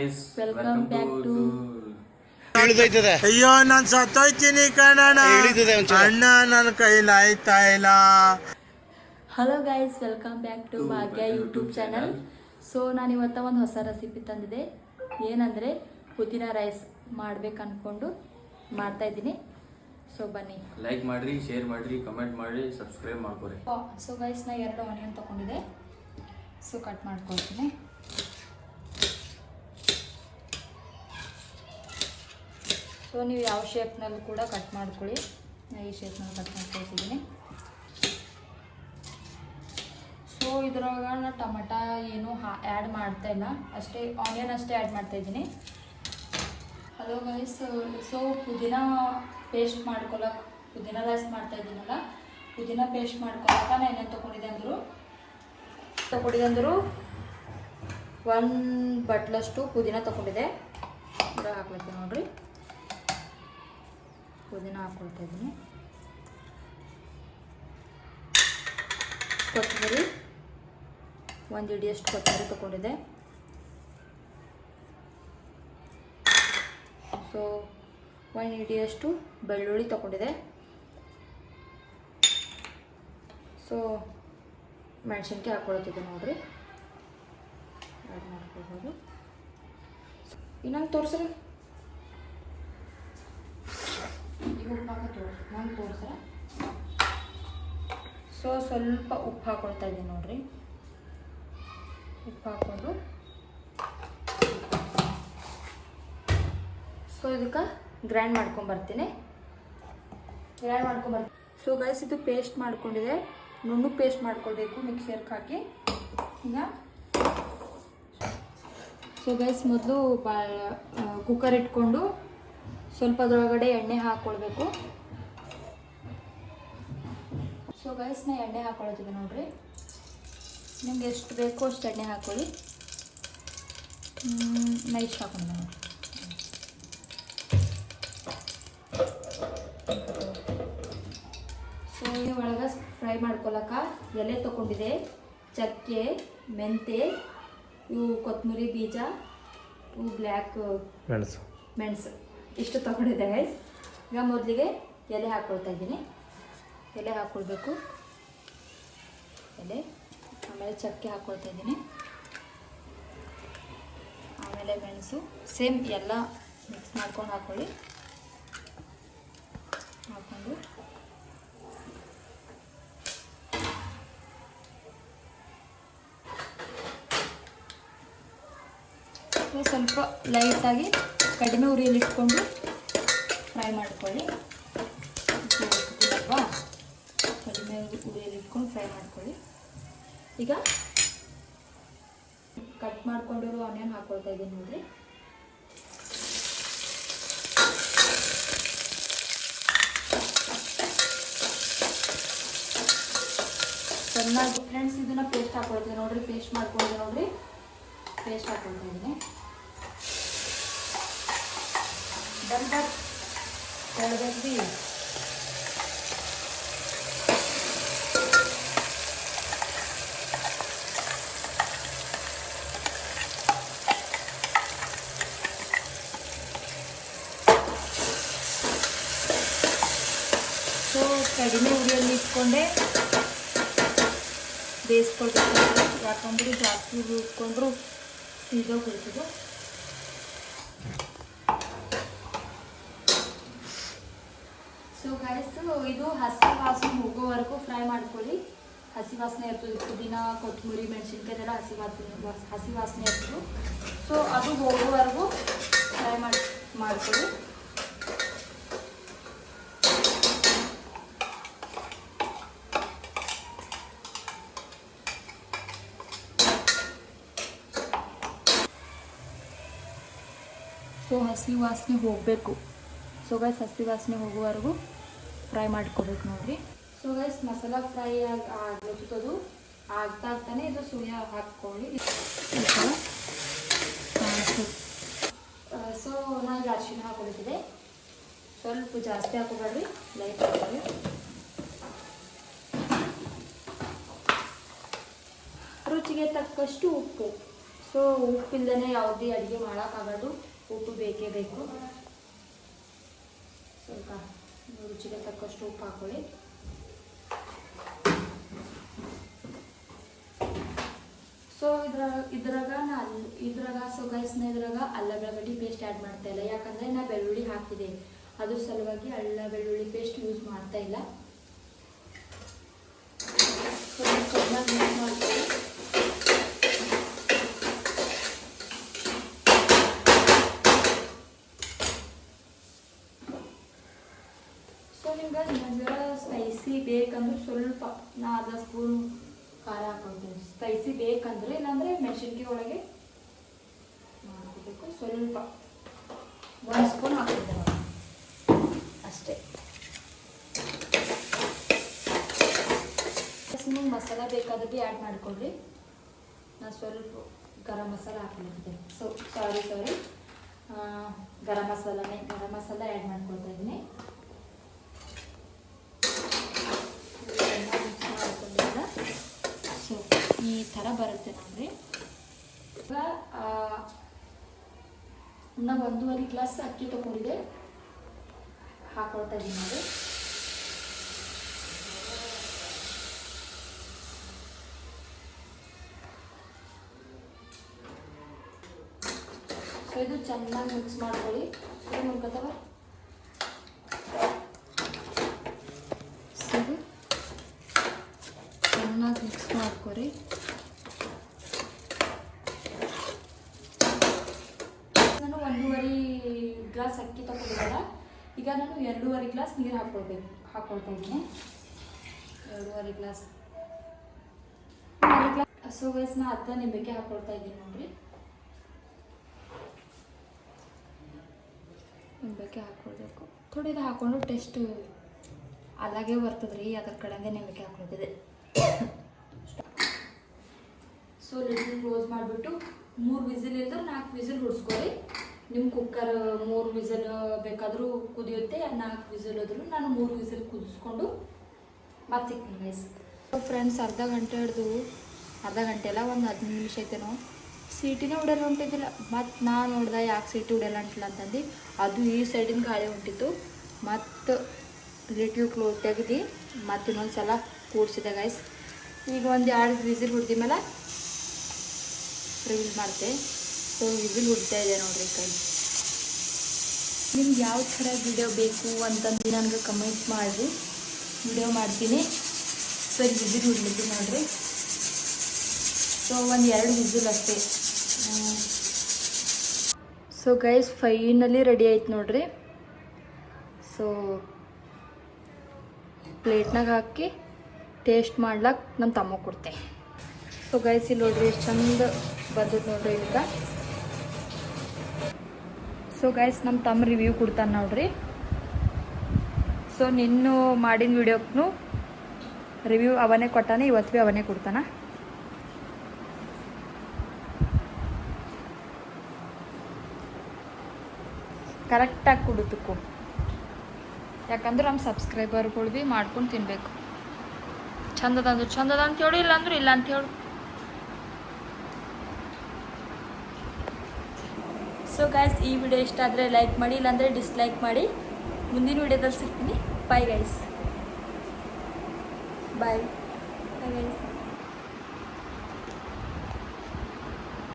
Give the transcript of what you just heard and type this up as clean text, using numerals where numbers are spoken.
guys, welcome back to ಅಯ್ಯೋ ನಾನು ಸತ್ತೋಯ್ತೀನಿ ಕಣಣ್ಣ ಅಣ್ಣ ನನ್ನ ಕೈಲಾಯ್ತಾ ಇಲ್ಲ. Hello guys, welcome back to Bhagya YouTube channel. So ನಾನು ಇವತ್ತು ಒಂದು ಹೊಸ ರೆಸಿಪಿ ತಂದಿದೆ. ಏನಂದರೆ ಪುದೀನ ರೈಸ್ ಮಾಡ್ಬೇಕು ಅಂದ್ಕೊಂಡು ಮಾಡ್ತಾ ಇದ್ದೀನಿ. ಸೊ ಬನ್ನಿ, ಲೈಕ್ ಮಾಡಿರಿ, ಶೇರ್ ಮಾಡಿರಿ, ಕಮೆಂಟ್ ಮಾಡಿ, ಸಬ್ಸ್ಕ್ರೈಬ್ ಮಾಡ್ಕೊರಿ. ಸೊ ಗೈಸ್, ನಾ 2 ಆನಿಯನ್ ತೊಗೊಂಡಿದ್ದೆ. ಸೊ ಕಟ್ ಮಾಡ್ಕೊಳ್ತೀನಿ. ಸೊ ನೀವು ಯಾವ ಶೇಪ್ನಲ್ಲಿ ಕೂಡ ಕಟ್ ಮಾಡ್ಕೊಳ್ಳಿ. ನಾನು ಈ ಶೇಪ್ನಲ್ಲಿ ಕಟ್ ಮಾಡ್ಕೊಳ್ತಿದ್ದೀನಿ. ಸೊ ಇದ್ರೊಳಗೆ ನಾನು ಟೊಮಟ ಏನು ಆ್ಯಡ್ ಮಾಡ್ತಾ ಇಲ್ಲ, ಅಷ್ಟೇ ಆನಿಯನ್ ಅಷ್ಟೇ ಆ್ಯಡ್ ಮಾಡ್ತಾ ಇದ್ದೀನಿ. ಹಲೋ ಗೈಸ್, ಸೊ ಪುದೀನ ಪೇಸ್ಟ್ ಮಾಡ್ಕೊಳಕ್ಕೆ, ಪುದೀನ ರೈಸ್ ಮಾಡ್ತಾ ಇದ್ದೀನಲ್ಲ, ಪುದೀನ ಪೇಸ್ಟ್ ಮಾಡ್ಕೊಳಕ್ಕೆ ನಾನು ಏನೇನು ತೊಗೊಂಡಿದ್ದೆ ಅಂದರು 1 ಬಟ್ಲಷ್ಟು ಪುದೀನ ತೊಗೊಂಡಿದ್ದೆ. ಕೂಡ ಹಾಕ್ಲತ್ತೀನಿ ನೋಡ್ರಿ. ಪುದೀನ ಹಾಕ್ಕೊಳ್ತಾ ಇದ್ದೀನಿ. ಕೊತ್ತಂಬರಿ 1 ಹಿಡಿಯಷ್ಟು ಕೊತ್ತಂಬರಿ ತೊಗೊಂಡಿದ್ದೆ. ಸೊ 1 ಹಿಡಿಯಷ್ಟು ಬೆಳ್ಳುಳ್ಳಿ ತೊಗೊಂಡಿದ್ದೆ. ಸೊ ಮೆಣಸಿನ್ಕಾಯಿ ಹಾಕ್ಕೊಳ್ತಿದ್ದೆ ನೋಡ್ರಿ, ಆ್ಯಡ್ ಮಾಡ್ಕೊಳ್ಬೋದು. ಇನ್ನಂಗೆ ತೋರಿಸ್ರಿ, ಈಗ ಉಪ್ಪು ನಂಗೆ ತೋರಿಸ್ರೆ. ಸೊ ಸ್ವಲ್ಪ ಉಪ್ಪು ಹಾಕ್ಕೊಳ್ತಾ ಇದ್ದೀನಿ ನೋಡ್ರಿ. ಉಪ್ಪು ಹಾಕ್ಕೊಂಡು ಸೊ ಇದಕ್ಕೆ ಗ್ರೈಂಡ್ ಮಾಡ್ಕೊಂಬರ್ತೀನಿ. ಸೊ ಗೈಸ್, ಇದು ಪೇಸ್ಟ್ ಮಾಡ್ಕೊಂಡಿದೆ. ನುಣ್ಣಗೆ ಪೇಸ್ಟ್ ಮಾಡ್ಕೊಳ್ಬೇಕು ಮಿಕ್ಸರ್ಗೆ ಹಾಕಿ. ಈಗ ಸೊ ಗೈಸ್, ಮೊದಲು ಕುಕ್ಕರ್ ಇಟ್ಕೊಂಡು ಸ್ವಲ್ಪ ಅದರೊಳಗಡೆ ಎಣ್ಣೆ ಹಾಕ್ಕೊಳ್ಬೇಕು. ಸೊ ಗೈಸ್, ನಾ ಎಣ್ಣೆ ಹಾಕ್ಕೊಳ್ತಿದ್ದೆ ನೋಡ್ರಿ. ನಿಮ್ಗೆ ಎಷ್ಟು ಬೇಕೋ ಅಷ್ಟು ಎಣ್ಣೆ ಹಾಕ್ಕೊಳ್ಳಿ. ನಾ ಇಷ್ಟು ಹಾಕೊಂಡಿದ್ದೆ ನೋಡ್ರಿ. ಸೊ ಈ ಒಳಗೆ ಫ್ರೈ ಮಾಡ್ಕೊಳಕ ಎಲೆ ತೊಗೊಂಡಿದೆ, ಚಕ್ಕೆ, ಮೆಂತೆ, ಇವು ಕೊತ್ತಂಬರಿ ಬೀಜ, ಇವು ಬ್ಲ್ಯಾಕ್ ಮೆಣಸು ಇಷ್ಟು ತೊಗೊಂಡಿದ್ದೆ ಗೈಸ್. ಈಗ ಮೊದಲಿಗೆ ಎಲೆ ಹಾಕ್ಕೊಳ್ತಾ ಇದ್ದೀನಿ. ಎಲೆ ಹಾಕ್ಕೊಳ್ಬೇಕು, ಎಲೆ. ಆಮೇಲೆ ಚಕ್ಕೆ ಹಾಕ್ಕೊಳ್ತಾ ಇದ್ದೀನಿ. ಆಮೇಲೆ ಮೆಣಸು ಸೇಮ್ ಎಲ್ಲ ಮಿಕ್ಸ್ ಮಾಡ್ಕೊಂಡು ಹಾಕ್ಕೊಳ್ಳಿ. ಹಾಕ್ಕೊಂಡು ಸ್ವಲ್ಪ ಲೈಟಾಗಿ ಕಡಿಮೆ ಉರಿಯಲ್ಲಿ ಇಟ್ಕೊಂಡು ಫ್ರೈ ಮಾಡ್ಕೊಳ್ಳಿ. ಅಲ್ವಾ, ಕಡಿಮೆ ಉರಿಯಲ್ಲಿ ಇಟ್ಕೊಂಡು ಫ್ರೈ ಮಾಡ್ಕೊಳ್ಳಿ. ಈಗ ಕಟ್ ಮಾಡ್ಕೊಂಡಿರೋ ಆನಿಯನ್ ಹಾಕ್ಕೊಳ್ತಾ ಇದ್ದೀನಿ ನೋಡ್ರಿ. ಚೆನ್ನಾಗಿ ಫ್ರೆಂಡ್ಸ್, ಇದನ್ನ ಪೇಸ್ಟ್ ಹಾಕ್ಕೊಳ್ತೀನಿ ನೋಡ್ರಿ. ಪೇಸ್ಟ್ ಮಾಡ್ಕೊಂಡಿದ್ದೆ ನೋಡ್ರಿ, ಪೇಸ್ಟ್ ಹಾಕ್ಕೊಳ್ತಾ ಇದ್ದೀನಿ. ಹೇಳ್ಬೇಕು ಸೊ ಕಡಿಮೆ ಉರಿಯಲ್ಲಿ ಇಟ್ಕೊಂಡೆ ಬೇಯಿಸ್ಕೊಳ್ಬೇಕು. ಯಾಕಂದ್ರೆ ಜಾಸ್ತಿ ಉರಿ ಇಟ್ಕೊಂಡ್ರು ಸೀದೋಗ್ಬಿಡ್ತದೆ. ಸೊ ಗೈಸ್, ಇದು ಹಸಿ ವಾಸನೆ ಹೋಗೋವರೆಗೂ ಫ್ರೈ ಮಾಡ್ಕೊಳ್ಳಿ. ಹಸಿ ವಾಸನೆ ಇರ್ತದೆ, ಪುದೀನ, ಕೊತ್ತಂಬರಿ, ಮೆಣಸಿನ್ಕಾಯಿ ಎಲ್ಲ ಹಸಿ ವಾಸನೆ ಇರ್ತದೆ. ಸೊ ಅದು ಹೋಗೋವರೆಗೂ ಫ್ರೈ ಮಾಡ್ಕೊಳ್ಳಿ. ಸೊ ಹಸಿ ವಾಸನೆ ಹೋಗಬೇಕು. ಸೊ ಗೈಸ್, ಹಸಿ ವಾಸನೆ ಹೋಗುವವರೆಗೂ ಫ್ರೈ ಮಾಡ್ಕೋಬೇಕು ನೋಡ್ರಿ. ಸೊ ಗೈಸ್, ಮಸಾಲ ಫ್ರೈ ಆಗ್ಲತ್ತದು ಆಗ್ತಾ ಆಗ್ತಾನೆ ಇದು ಸೋಯಾ ಹಾಕ್ಕೊಳ್ಳಿ. ಸೊ ನಾನು ಅರಿಶಿನ ಹಾಕೊಳ್ತಿದ್ದೆ. ಸ್ವಲ್ಪ ಜಾಸ್ತಿ ಹಾಕೋಬೇಡ್ರಿ, ಲೈಟ್ ಹಾಕೊಳ್ಳಿ. ರುಚಿಗೆ ತಕ್ಕಷ್ಟು ಉಪ್ಪು. ಸೊ ಉಪ್ಪಿಲ್ಲದೇ ಯಾವುದೇ ಅಡುಗೆ ಮಾಡೋಕ್ಕಾಗೋದು, ಉಪ್ಪು ಬೇಕೇ ಬೇಕು. ಸ್ವಲ್ಪ ರುಚಿಗೆ ತಕ್ಕಷ್ಟು ಉಪ್ಪು ಹಾಕೊಳ್ಳಿ. ಸೊ ಇದ್ರಾಗ ಸೊ ಗೈಸ್ನ ಇದ್ರಾಗ ಅಲ್ಲ ಬೆಳ್ಳುಳ್ಳಿ ಪೇಸ್ಟ್ ಆ್ಯಡ್ ಮಾಡ್ತಾ ಇಲ್ಲ, ಯಾಕಂದರೆ ನಾ ಬೆಳ್ಳುಳ್ಳಿ ಹಾಕ್ತಿದ್ದೆ, ಅದ್ರ ಸಲುವಾಗಿ ಅಲ್ಲ ಬೆಳ್ಳುಳ್ಳಿ ಪೇಸ್ಟ್ ಯೂಸ್ ಮಾಡ್ತಾ ಇಲ್ಲ. ಸೊ ಚೆನ್ನಾಗಿ ಮಿಕ್ಸ್ ಮಾಡ್ತೀವಿ. ಸೊ ನಿಮ್ಗೆ ಸ್ಪೈಸಿ ಬೇಕಂದ್ರೆ ಸ್ವಲ್ಪ ನಾ ಅರ್ಧ ಸ್ಪೂನ್ ಖಾರ ಹಾಕೊಳ್ತೀನಿ. ಸ್ಪೈಸಿ ಬೇಕಂದ್ರೆ, ಇಲ್ಲಾಂದರೆ ಮೆಣಸಿನ್ಕಾಯಿ ಒಳಗೆ ಮಾಡ್ಕೋಬೇಕು. ಸ್ವಲ್ಪ 1 ಸ್ಪೂನ್ ಹಾಕಿದ್ದೆ ಅಷ್ಟೇ. ನಿಮ್ಗೆ ಮಸಾಲ ಬೇಕಾದ್ರೆ ಭೀ ಆ್ಯಡ್ ಮಾಡಿಕೊಡ್ರಿ. ನಾನು ಸ್ವಲ್ಪ ಗರಂ ಮಸಾಲ ಹಾಕಿದ್ದೆ. ಸಾರಿ ಗರಂ ಮಸಾಲ ಆ್ಯಡ್ ಮಾಡ್ಕೊಳ್ತಾ ಇದ್ದೀನಿ. ಸೊ ಈ ಥರ ಬರುತ್ತೆ ನೋಡ್ರಿ. ಈಗ ನಾವು 1.5 ಗ್ಲಾಸ್ ಅಕ್ಕಿ ತೊಗೊಂಡಿದ್ದೆ, ಹಾಕೊಳ್ತಾ ಇದ್ದೀನಿ ನೋಡಿ. ಸೊ ಇದು ಚೆನ್ನಾಗಿ ಮಿಕ್ಸ್ ಮಾಡ್ಕೊಳ್ಳಿ. ನೋಡ್ಕೊತಾವ ಚೆನ್ನಾಗಿ ಮಿಕ್ಸ್ ಮಾಡ್ಕೊರಿ. ನಾನು 1.5 ಗ್ಲಾಸ್ ಅಕ್ಕಿ ತಗೊಂಡಿದ್ದಲ್ಲ, ಈಗ ನಾನು 2.5 ಗ್ಲಾಸ್ ನೀರು ಹಾಕ್ಕೊಳ್ತಾ ಇದ್ದೀನಿ. 2.5 ಗ್ಲಾಸ್. ಸೊ ಗೈಸ್ ನಾ ಅರ್ಧ ನಿಂಬೆಕಾಯಿ ಹಾಕ್ಕೊಳ್ತಾ ಇದ್ದೀನಿ ನೋಡ್ರಿ. ನಿಂಬೆಕಾಯಿ ಹಾಕ್ಕೊಳ್ಬೇಕು. ಥೋಡಿ ಇದು ಹಾಕ್ಕೊಂಡು ಟೇಸ್ಟ್ ಅಲ್ಲಾಗೆ ಬರ್ತದ್ರಿ, ಅದ್ರ ಕಡೆಯಿಂದ ನಿಂಬೆಕಾಯಿ ಹಾಕ್ಕೊಳ್ತಿದೆ. ಸೊ ಲಿಡ್ ಕ್ಲೋಸ್ ಮಾಡಿಬಿಟ್ಟು 3 ವಿಸಿಲ್ ಇಲ್ದ್ರೆ 4 ವಿಸಿಲ್ ಹೊಡ್ಸ್ಕೊಳ್ಳಿ. ನಿಮ್ಮ ಕುಕ್ಕರ್ 3 ವಿಸಿಲ್ ಬೇಕಾದರೂ ಕುದಿಯುತ್ತೆ, 4 ವಿಸಿಲ್ ಹೋದ್ರು ನಾನು 3 ವಿಸಿಲ್ ಕುದಿಸ್ಕೊಂಡು ಮತ್ತೆ ಸಿಗ್ತೀನಿ ಗೈಸ್. ಫ್ರೆಂಡ್ಸ್ ಅರ್ಧ ಗಂಟೆ ಅಲ್ಲ, ಒಂದು 15 ನಿಮಿಷ ಐತೇನೋ, ಸೀಟಿನೇ ಹೊಡೆಯಲ್ಲ ಹೊಂಟಿದ್ದಿಲ್ಲ. ಮತ್ತು ನಾನು ನೋಡ್ದೆ ಯಾಕೆ ಸೀಟಿ ಹೊಡೆಯಲ್ಲ ಅಂಟಿಲ್ಲ ಅಂತಂದು, ಅದು ಈ ಸೈಡಿನ ಗಾಳಿ ಹೊಂಟಿತ್ತು. ಮತ್ತು ಲಿಟ್ಲ್ ಕ್ಲೋಸ್ ತೆಗೆದು ಮತ್ತು ಇನ್ನೊಂದು ಸಲ ಕೂಡಿಸಿದೆ ಗೈಸ್. ಈಗ ಒಂದು 2 ವಿಸಿಲ್ ಹೊಡೆದ ಮೇಲೆ ರಿವೀಲ್ ಮಾಡ್ತೆ. ಸೊ ವಿಸಿಲ್ ಹೊಡಿತಾ ಇದೆ ನೋಡ್ರಿ ಕೈ. ನಿಮ್ಗೆ ಯಾವ ಥರ ವಿಡಿಯೋ ಬೇಕು ಅಂತಂದು ನನಗೆ ಕಮೆಂಟ್ ಮಾಡಿರಿ, ವಿಡಿಯೋ ಮಾಡ್ತೀನಿ. ಸೊ ಈಗ ವಿಸಿಲ್ ಹೊಡ್ಲಿಕ್ಕೆ ನೋಡ್ರಿ. ಸೊ ಒಂದು 2 ವಿಸಿಲ್ ಅಷ್ಟೇ. ಸೊ ಗೈಸ್ ಫೈನಲಿ ರೆಡಿ ಆಯ್ತು ನೋಡ್ರಿ. ಸೊ ಪ್ಲೇಟ್ನಾಗ ಹಾಕಿ ಟೇಸ್ಟ್ ಮಾಡ್ಲಾಕ ನಮ್ಮ ತಮ್ಮ ಕೊಡ್ತೆ. ಸೊ ಗೈಸ್ ಇಲ್ಲಿ ನೋಡ್ರಿ ಎಷ್ಟು ಚಂದ ಬಂದದ್ದು ನೋಡ್ರಿ ಈಗ. ಸೊ ಗೈಸ್ ನಮ್ಮ ತಮ್ಮ ರಿವ್ಯೂ ಕೊಡ್ತಾನೆ ನೋಡ್ರಿ. ಸೊ ನಿನ್ನೂ ಮಾಡಿದ ವಿಡಿಯೋಕ್ಕೂ ರಿವ್ಯೂ ಅವನೇ ಕೊಟ್ಟಾನೆ, ಇವತ್ತು ಭೀ ಅವನೇ ಕೊಡ್ತಾನೆ. ಕರೆಕ್ಟಾಗಿ ಕುಡಿತಕ್ಕೂ, ಯಾಕಂದ್ರೆ ನಮ್ಮ ಸಬ್ಸ್ಕ್ರೈಬರ್ಗಳು ಭೀ ಮಾಡ್ಕೊಂಡು ತಿನ್ನಬೇಕು. ಚಂದದ ಅಂದ್ರೆ ಚಂದದ ಅಂತ ಹೇಳಿ, ಇಲ್ಲಾಂದ್ರೆ ಇಲ್ಲ ಅಂತ ಹೇಳು. ಸೊ ಗೈಸ್ ಈ ವಿಡಿಯೋ ಇಷ್ಟ ಆದರೆ ಲೈಕ್ ಮಾಡಿ, ಇಲ್ಲಾಂದರೆ ಡಿಸ್ಲೈಕ್ ಮಾಡಿ. ಮುಂದಿನ ವಿಡಿಯೋದಲ್ಲಿ ಸಿಗ್ತೀನಿ. Bye guys, bye guys.